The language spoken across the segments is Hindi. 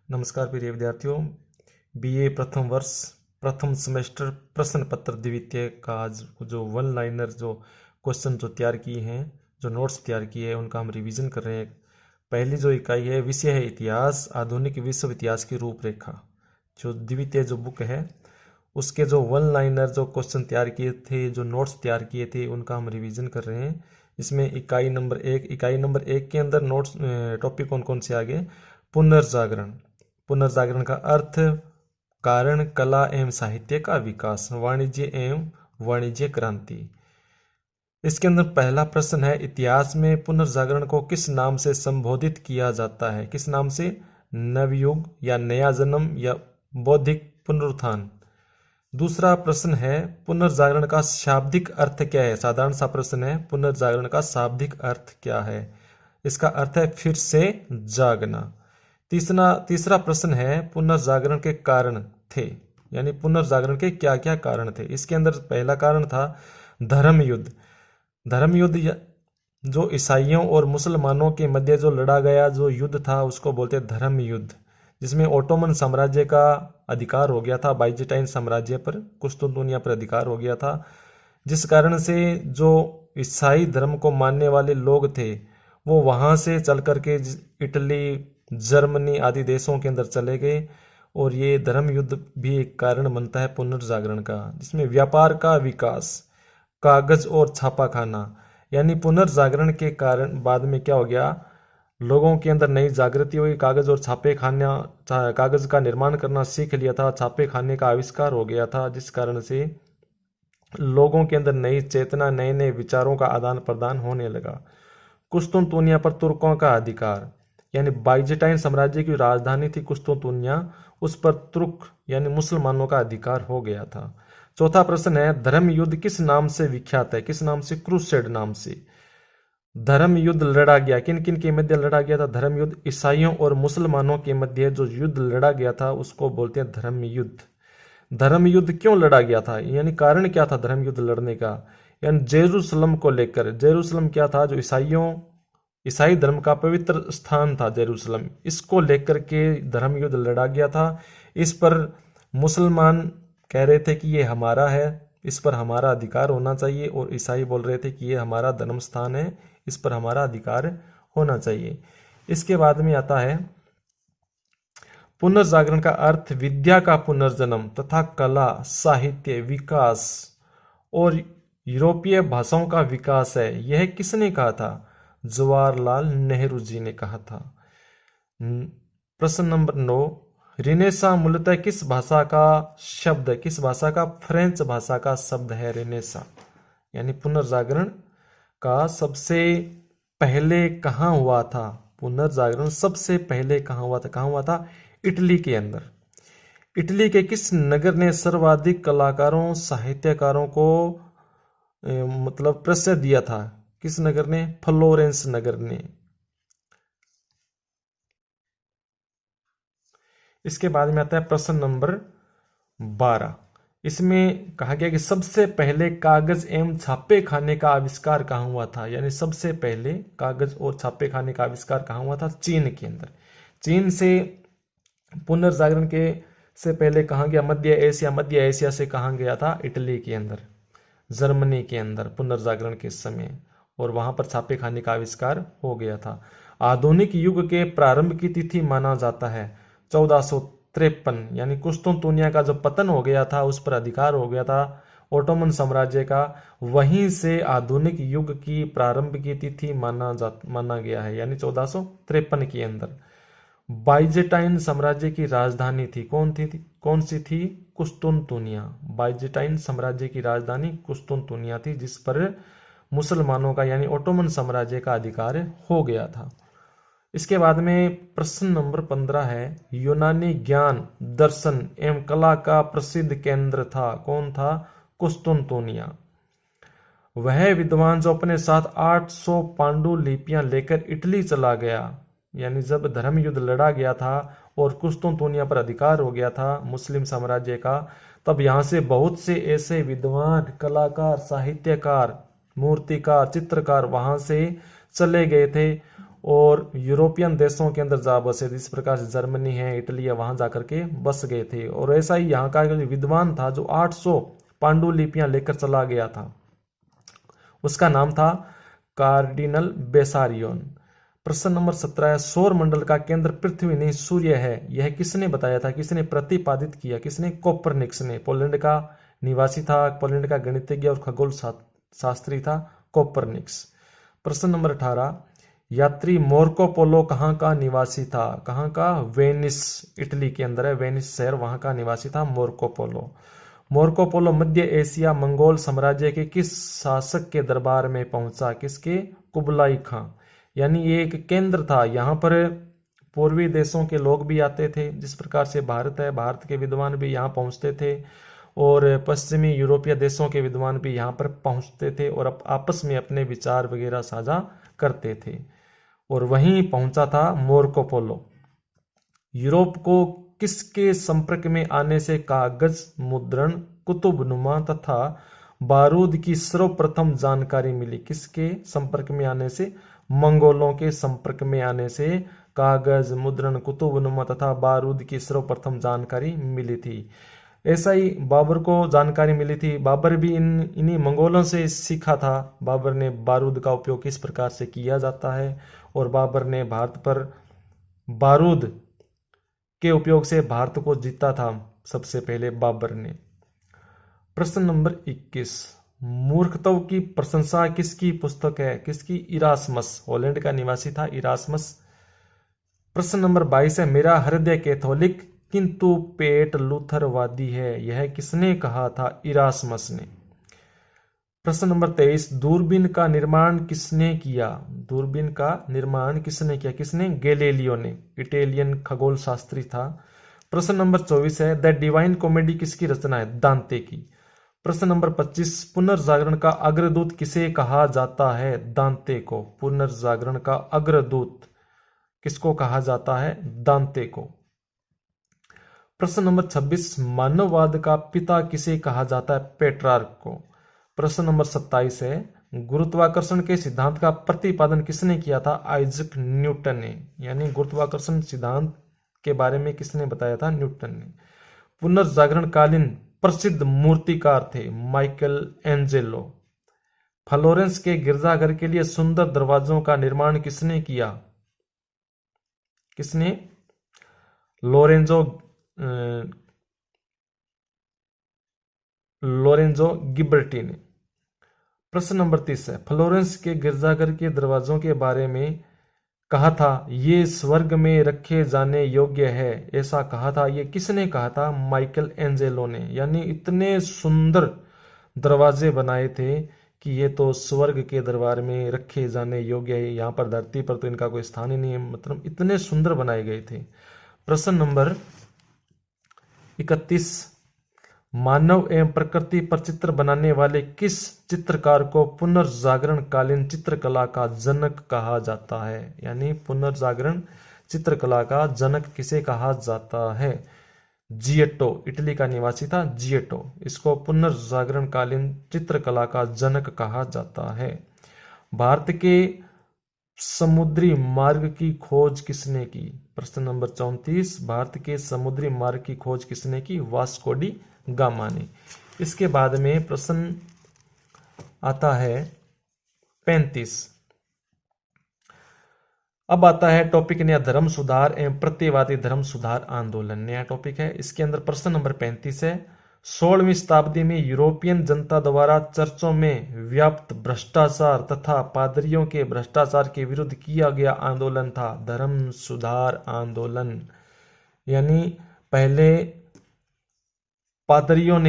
नमस्कार प्रिय विद्यार्थियों, बीए प्रथम वर्ष प्रथम सेमेस्टर प्रश्न पत्र द्वितीय का आज जो वन लाइनर जो क्वेश्चन जो तैयार किए हैं, जो नोट्स तैयार किए हैं, उनका हम रिवीजन कर रहे हैं। पहली जो इकाई है, विषय है इतिहास, आधुनिक विश्व इतिहास की रूपरेखा। जो द्वितीय जो बुक है उसके जो वन लाइनर जो क्वेश्चन तैयार किए थे, जो नोट्स तैयार किए थे, उनका हम रिवीजन कर रहे हैं। इसमें इकाई नंबर एक के अंदर नोट्स टॉपिक कौन कौन से आगे? पुनर्जागरण। पुनर्जागरण का अर्थ, कारण, कला एवं साहित्य का विकास, वाणिज्य एवं वाणिज्य क्रांति। इसके अंदर पहला प्रश्न है, इतिहास में पुनर्जागरण को किस नाम से संबोधित किया जाता है? किस नाम से? नवयुग या नया जन्म या बौद्धिक पुनरुत्थान। दूसरा प्रश्न है, पुनर्जागरण का शाब्दिक अर्थ क्या है? साधारण सा प्रश्न है, पुनर्जागरण का शाब्दिक अर्थ क्या है? इसका अर्थ है फिर से जागना। तीसरा प्रश्न है, पुनर्जागरण के कारण थे, यानी पुनर्जागरण के क्या क्या कारण थे? इसके अंदर पहला कारण था धर्म युद्ध। धर्म युद्ध जो ईसाइयों और मुसलमानों के मध्य जो लड़ा गया जो युद्ध था, उसको बोलते हैं धर्म युद्ध, जिसमें ओटोमन साम्राज्य का अधिकार हो गया था, बाइजेंटाइन साम्राज्य पर, कुस्तुनतुनिया पर अधिकार हो गया था, जिस कारण से जो ईसाई धर्म को मानने वाले लोग थे वो वहां से चल करके इटली, जर्मनी आदि देशों के अंदर चले गए। और ये धर्म युद्ध भी एक कारण बनता है पुनर्जागरण का, जिसमें व्यापार का विकास, कागज और छापाखाना, यानी पुनर्जागरण के कारण बाद में क्या हो गया, लोगों के अंदर नई जागृति हुई, कागज और छापे खाना, कागज का निर्माण करना सीख लिया था, छापे खाने का आविष्कार हो गया था, जिस कारण से लोगों के अंदर नई चेतना, नए नए विचारों का आदान प्रदान होने लगा। कुस्तुनतुनिया पर तुर्कों का अधिकार, यानी बाइजेंटाइन साम्राज्य की राजधानी थी कुस्तुनतुनिया, उस पर तुर्क यानी मुसलमानों का अधिकार हो गया था। चौथा प्रश्न है, धर्म युद्ध किस नाम से विख्यात है? किस नाम से? क्रूसेड नाम से धर्म युद्ध लड़ा गया। किन किन के मध्य लड़ा गया था धर्म युद्ध? ईसाइयों और मुसलमानों के मध्य जो युद्ध लड़ा गया था उसको बोलते हैं धर्म युद्ध। धर्म युद्ध क्यों लड़ा गया था, यानी कारण क्या था धर्म युद्ध लड़ने का? यानी जेरूसलम को लेकर। जेरूसलम क्या था? जो ईसाई धर्म का पवित्र स्थान था जेरूसलम, इसको लेकर के धर्म युद्ध लड़ा गया था। इस पर मुसलमान कह रहे थे कि ये हमारा है, इस पर हमारा अधिकार होना चाहिए, और ईसाई बोल रहे थे कि ये हमारा धर्म स्थान है, इस पर हमारा अधिकार होना चाहिए। इसके बाद में आता है, पुनर्जागरण का अर्थ विद्या का पुनर्जन्म तथा कला, साहित्य विकास और यूरोपीय भाषाओं का विकास है। यह किसने कहा था? जवाहरलाल नेहरू जी ने कहा था। प्रश्न नंबर 9, रिनेसा मूलतः किस भाषा का शब्द है? किस भाषा का? फ्रेंच भाषा का शब्द है रिनेसा। यानी पुनर्जागरण का सबसे पहले कहाँ हुआ था? पुनर्जागरण सबसे पहले कहाँ हुआ था? कहाँ हुआ था? इटली के अंदर। इटली के किस नगर ने सर्वाधिक कलाकारों, साहित्यकारों को मतलब प्रसिद्ध दिया था? किस नगर ने? फ्लोरेंस नगर ने। इसके बाद में आता है प्रश्न नंबर 12। इसमें कहा गया कि सबसे पहले कागज एवं छापे खाने का आविष्कार कहाँ हुआ था? यानी सबसे पहले कागज और छापे खाने का आविष्कार कहाँ हुआ था? चीन के अंदर। चीन से पुनर्जागरण के से पहले कहाँ गया? मध्य एशिया से कहाँ गया था? इटली के अंदर, जर्मनी के अंदर पुनर्जागरण के समय, और वहां पर छापे खाने का आविष्कार हो गया था। आधुनिक युग के प्रारंभ की तिथि माना जाता है 1453, यानी कुस्तुनतुनिया का जो पतन हो गया था, उस पर अधिकार हो गया था ओटोमन साम्राज्य का, वहीं से आधुनिक युग की प्रारंभ की तिथि माना गया है, यानी 1453 के अंदर। बाइजेंटाइन साम्राज्य की राजधानी थी, कौन सी थी? कुस्तुनतुनिया। बाइजेंटाइन साम्राज्य की राजधानी कुस्तुनतुनिया थी, जिस पर मुसलमानों का यानी ओटोमन साम्राज्य का अधिकार हो गया था। इसके बाद में प्रश्न नंबर 15 है, यूनानी ज्ञान, दर्शन एवं कला का प्रसिद्ध केंद्र था, कौन था? कुस्तुनतुनिया। वह विद्वान जो अपने साथ 800 पांडुलिपियां लेकर इटली चला गया, यानी जब धर्म युद्ध लड़ा गया था और कुस्तुनतुनिया पर अधिकार हो गया था मुस्लिम साम्राज्य का, तब यहाँ से बहुत से ऐसे विद्वान, कलाकार, साहित्यकार, मूर्तिकार, चित्रकार वहां से चले गए थे और यूरोपियन देशों के अंदर जा बसे, जिस प्रकार से जर्मनी है, इटली है, वहां जाकर के बस गए थे। और ऐसा ही यहाँ का एक विद्वान था जो 800 पांडुलिपियां लेकर चला गया था, उसका नाम था कार्डिनल बेसारियोन। प्रश्न नंबर 17 है, सौर मंडल का केंद्र पृथ्वी नहीं सूर्य है, यह किसने बताया था, किसने प्रतिपादित किया, किसने? कोपरनिकस ने। पोलैंड का निवासी था, पोलैंड का गणितज्ञ और खगोल शास्त्री था कोपरनिकस। प्रश्न नंबर 18, यात्री मार्को पोलो कहाँ का निवासी था? कहाँ का? वेनिस, इटली के अंदर है वेनिस शहर, वहां का निवासी था मार्को पोलो। मार्को पोलो मध्य एशिया मंगोल साम्राज्य के किस शासक के दरबार में पहुंचा? किसके? कुबलाई खां। यानी ये एक केंद्र था, यहाँ पर पूर्वी देशों के लोग भी आते थे, जिस प्रकार से भारत है, भारत के विद्वान भी यहाँ पहुंचते थे और पश्चिमी यूरोपीय देशों के विद्वान भी यहाँ पर पहुंचते थे और आपस में अपने विचार वगैरह साझा करते थे। और वहीं पहुंचा था मार्को पोलो। यूरोप को किसके संपर्क में आने से कागज, मुद्रण, कुतुबनुमा तथा बारूद की सर्वप्रथम जानकारी मिली? किसके संपर्क में आने से? मंगोलों के संपर्क में आने से कागज, मुद्रण, कुतुबनुमा तथा बारूद की सर्वप्रथम जानकारी मिली थी। ऐसा ही बाबर को जानकारी मिली थी, बाबर भी इन्हीं मंगोलों से सीखा था। बाबर ने बारूद का उपयोग किस प्रकार से किया जाता है और बाबर ने भारत पर बारूद के उपयोग से भारत को जीता था सबसे पहले बाबर ने। प्रश्न नंबर 21, मूर्खत्व की प्रशंसा किसकी पुस्तक है? किसकी? इरास्मस, हॉलैंड का निवासी था इरास्मस। प्रश्न नंबर 22 है, मेरा हृदय कैथोलिक किंतु पेट लूथरवादी है, यह किसने कहा था? इरास्मस ने। प्रश्न नंबर 23, दूरबीन का निर्माण किसने किया? दूरबीन का निर्माण किसने किया? किसने? गैलीलियो ने, इटालियन खगोल शास्त्री था। प्रश्न नंबर 24 है, द डिवाइन कॉमेडी किसकी रचना है? दांते की। प्रश्न नंबर 25, पुनर्जागरण का अग्रदूत किसे कहा जाता है? दांते को। पुनर्जागरण का अग्रदूत किसको कहा जाता है? दांते को। प्रश्न नंबर 26, मानववाद का पिता किसे कहा जाता है? पेट्रार्क को। प्रश्न नंबर 27 है, गुरुत्वाकर्षण के सिद्धांत का प्रतिपादन किसने किया था? आइजक न्यूटन ने। यानी गुरुत्वाकर्षण सिद्धांत के बारे में किसने बताया था? न्यूटन ने। पुनर्जागरण कालीन प्रसिद्ध मूर्तिकार थे माइकल एंजेलो। फ्लोरेंस के गिरजाघर के लिए सुंदर दरवाजों का निर्माण किसने किया? किसने? लोरेंजो गिबर्टी ने। प्रश्न नंबर 30 है, फ्लोरेंस के गिरजाघर के दरवाजों के बारे में कहा था ये स्वर्ग में रखे जाने योग्य है, ऐसा कहा था, ये किसने कहा था? माइकल एंजेलो ने। यानी इतने सुंदर दरवाजे बनाए थे कि ये तो स्वर्ग के दरबार में रखे जाने योग्य है, यहाँ पर धरती पर तो इनका कोई स्थान ही नहीं है, मतलब इतने सुंदर बनाए गए थे। प्रश्न नंबर 31, मानव एवं प्रकृति पर चित्र बनाने वाले किस चित्रकार को पुनर्जागरण कालीन चित्रकला का जनक कहा जाता है? यानी पुनर्जागरण चित्रकला का जनक किसे कहा जाता है? जिएटो, इटली का निवासी था जिएटो, इसको पुनर्जागरण कालीन चित्रकला का जनक कहा जाता है। भारत के समुद्री मार्ग की खोज किसने की? प्रश्न नंबर 34, भारत के समुद्री मार्ग की खोज किसने की? वास्को डी गामा ने। इसके बाद में प्रश्न आता है 35। अब आता है टॉपिक नया, धर्म सुधार एवं प्रत्ययवादी धर्म सुधार आंदोलन, नया टॉपिक है। इसके अंदर प्रश्न नंबर 35 है, 16वीं शताब्दी में यूरोपियन जनता द्वारा चर्चों में व्याप्त भ्रष्टाचार तथा पादरियों के भ्रष्टाचार के विरुद्ध किया गया आंदोलन था धर्म सुधार आंदोलन। यानी पहले पादरियों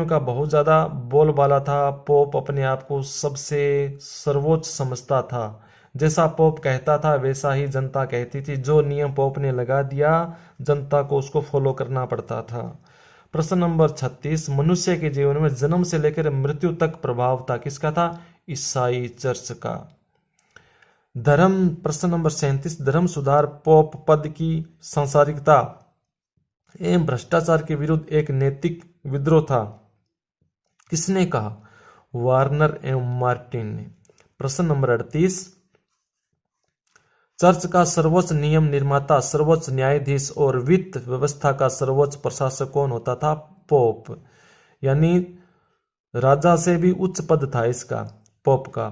का बहुत ज्यादा बोलबाला था, पोप अपने आप को सबसे सर्वोच्च समझता था, जैसा पोप कहता था वैसा ही जनता कहती थी, जो नियम पोप ने लगा दिया जनता को उसको फॉलो करना पड़ता था। प्रश्न नंबर 36, मनुष्य के जीवन में जन्म से लेकर मृत्यु तक प्रभाव था, किसका था? ईसाई चर्च का। धर्म, प्रश्न नंबर 37, धर्म सुधार पोप पद की सांसारिकता एवं भ्रष्टाचार के विरुद्ध एक नैतिक विद्रोह था, किसने कहा? वार्नर एवं मार्टिन ने। प्रश्न नंबर 38, चर्च का सर्वोच्च नियम निर्माता, सर्वोच्च न्यायाधीश और वित्त व्यवस्था का सर्वोच्च प्रशासक कौन होता था? पोप। यानी राजा से भी उच्च पद था इसका, पोप का।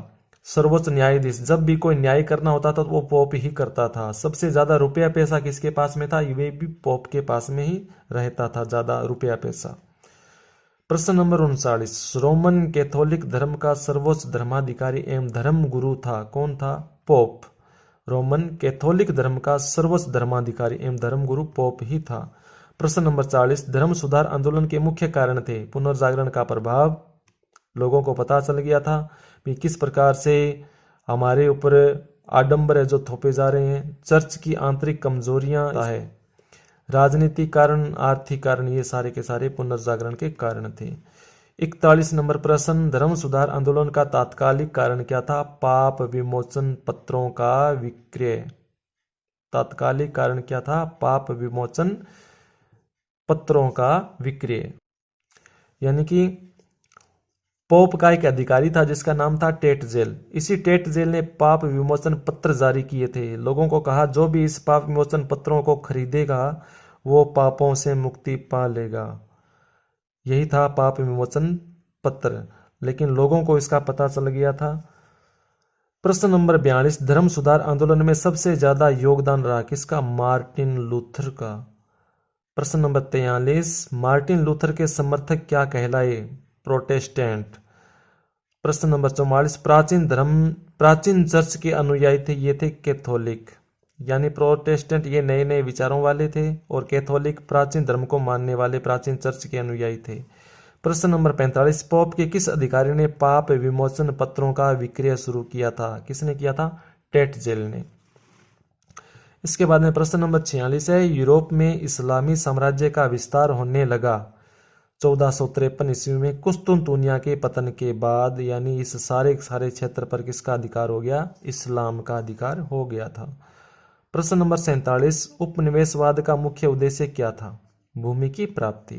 सर्वोच्च न्यायाधीश, जब भी कोई न्याय करना होता था तो वो पोप ही करता था। सबसे ज्यादा रुपया पैसा किसके पास में था? वे भी पोप के पास में ही रहता था, ज्यादा रुपया पैसा। प्रश्न नंबर 39, रोमन कैथोलिक धर्म का सर्वोच्च धर्माधिकारी एवं धर्म गुरु था, कौन था? पोप। रोमन कैथोलिक धर्म का सर्वोच्च धर्माधिकारी एवं धर्मगुरु पोप ही था। प्रश्न नंबर 40, धर्म सुधार आंदोलन के मुख्य कारण थे? पुनर्जागरण का प्रभाव, लोगों को पता चल गया था कि किस प्रकार से हमारे ऊपर आडंबर है जो थोपे जा रहे हैं। चर्च की आंतरिक कमजोरियां है। राजनीतिक कारण, आर्थिक कारण, ये सारे के सारे पुनर्जागरण के कारण थे। 41 नंबर प्रश्न, धर्म सुधार आंदोलन का तात्कालिक कारण क्या था? पाप विमोचन पत्रों का विक्रय। तात्कालिक कारण क्या था? पाप विमोचन पत्रों का विक्रय। यानी कि पोप का एक अधिकारी था जिसका नाम था टेटजेल। इसी टेटजेल ने पाप विमोचन पत्र जारी किए थे। लोगों को कहा जो भी इस पाप विमोचन पत्रों को खरीदेगा वो पापों से मुक्ति पा लेगा। यही था पाप विमोचन पत्र, लेकिन लोगों को इसका पता चल गया था। प्रश्न नंबर 42, धर्म सुधार आंदोलन में सबसे ज्यादा योगदान रहा किसका? मार्टिन लूथर का। प्रश्न नंबर 43, मार्टिन लूथर के समर्थक क्या कहलाए? प्रोटेस्टेंट। प्रश्न नंबर 44, प्राचीन चर्च के अनुयायी थे, ये थे कैथोलिक। यानी प्रोटेस्टेंट ये नए नए विचारों वाले थे और कैथोलिक प्राचीन धर्म को मानने वाले प्राचीन चर्च के अनुयायी थे। प्रश्न नंबर 45, पोप के किस अधिकारी ने पाप विमोचन पत्रों का विक्रय शुरू किया था? किसने किया था? टेटजेल ने। इसके बाद में प्रश्न नंबर 46 है, यूरोप में इस्लामी साम्राज्य का विस्तार होने लगा 1453 ईस्वी में कुस्तुनतुनिया के पतन के बाद। यानी इस सारे क्षेत्र पर किसका अधिकार हो गया? इस्लाम का अधिकार हो गया था। प्रश्न नंबर 47, उपनिवेशवाद का मुख्य उद्देश्य क्या था? भूमि की प्राप्ति।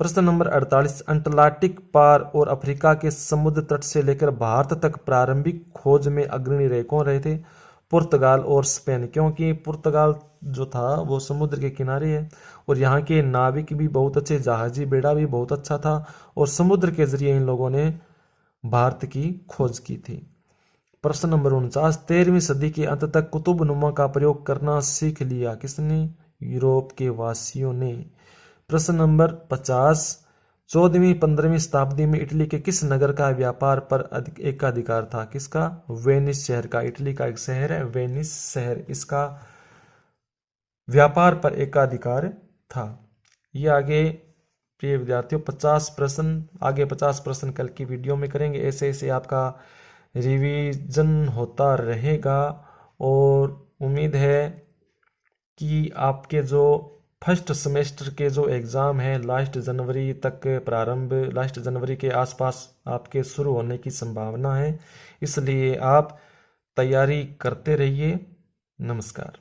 प्रश्न नंबर 48, अंटार्कटिक पार और अफ्रीका के समुद्र तट से लेकर भारत तक प्रारंभिक खोज में अग्रणी रहे, कौन रहे थे? पुर्तगाल और स्पेन। क्योंकि पुर्तगाल जो था वो समुद्र के किनारे है और यहाँ के नाविक भी बहुत अच्छे, जहाजी बेड़ा भी बहुत अच्छा था और समुद्र के जरिए इन लोगों ने भारत की खोज की थी। प्रश्न नंबर 49, 13वीं सदी के अंत तक कुतुबनुमा का प्रयोग करना सीख लिया, किसने? यूरोप के वासियों ने। प्रश्न नंबर 50, 14वीं 15वीं शताब्दी में इटली के किस नगर का व्यापार पर एकाधिकार था? किसका? वेनिस शहर का। इटली का एक शहर है वेनिस शहर, इसका व्यापार पर एकाधिकार था। ये आगे प्रिय विद्यार्थियों 50 प्रश्न, आगे 50 प्रश्न कल की वीडियो में करेंगे। ऐसे ऐसे आपका रिवीजन होता रहेगा और उम्मीद है कि आपके जो फर्स्ट सेमेस्टर के जो एग्ज़ाम है लास्ट जनवरी तक प्रारंभ, लास्ट जनवरी के आसपास आपके शुरू होने की संभावना है, इसलिए आप तैयारी करते रहिए। नमस्कार।